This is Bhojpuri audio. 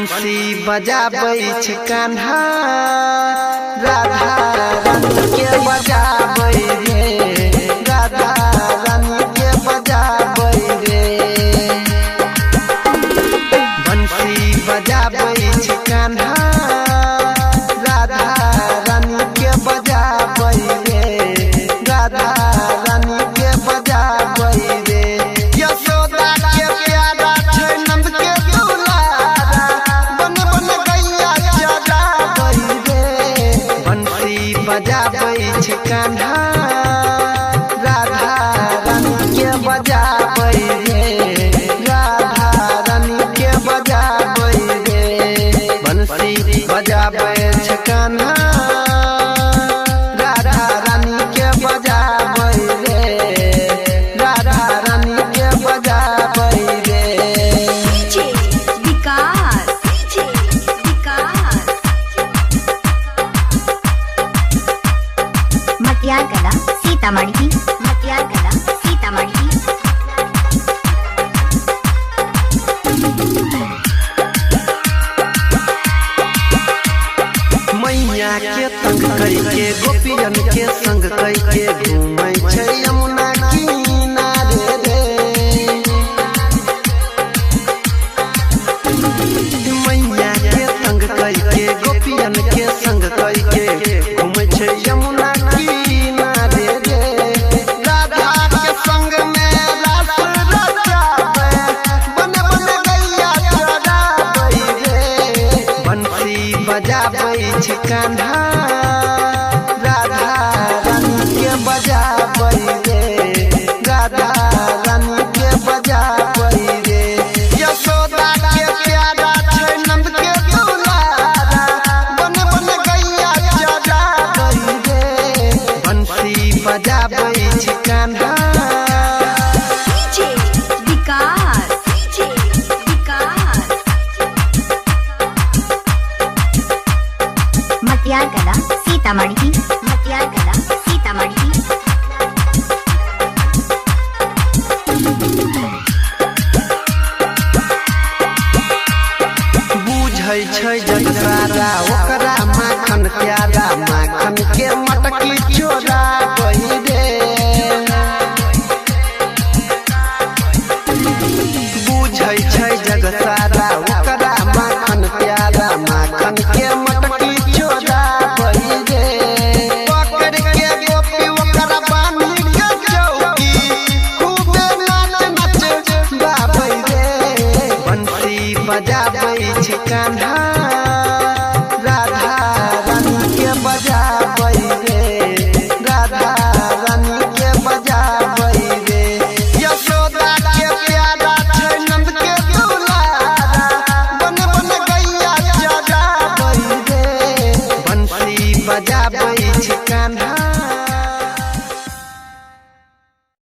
बंसी बजाबै छै कान्हा राधा रानी के बजाबै रे राधा रानी के बजाबै रे बंसी बजाबै छै कान्हा राधा रानी के बजाबै रे राधा रानी के बजाबै रे यशोदा के प्यारा छै नंद के दुलारा बन बन गैया जगाबै रे बंसी बजाबै छै कान्हा राधा रानी के बजाबै रे राधा रानी के बजाबै रे बंसी बजाबै छै कान्हा राधा रानी के बजाबै रे राधा रानी के बजाबै रे डीजे विकास मटियारगढ़ सीतामढ़ी मैया के तंग करके गोपियन के संग करके घूमै छै यमुना किनारे रे मैया के तंग करके गोपियन के संग करके घूमै छै यमुना किनारे रे राधा के संग में रास रचाबै बन बन गैया चराबै रे बंसी बजाबै छै कान्हा राधा रानी के बजाबै रे राधा रानी के बजाबै रे यशोदा के प्यारा छै नंद के दुलारा बन बन गैया जगाबै रे बंसी बजाबै छै कान्हा डीजे विकास मटियारगढ़ सीतामढ़ी बुझै छै जग सारा ओकरा माखन प्यारा माखन के मटकी चोरा रे बुझै छै जग सारा ओकरा माखन प्यारा माखन के मटकी चोरा रे पकड़ के गोपी ओकरा बानी के चौकी खूबे नाच नाच गाबै रे बंसी बजाबै छै कान्हा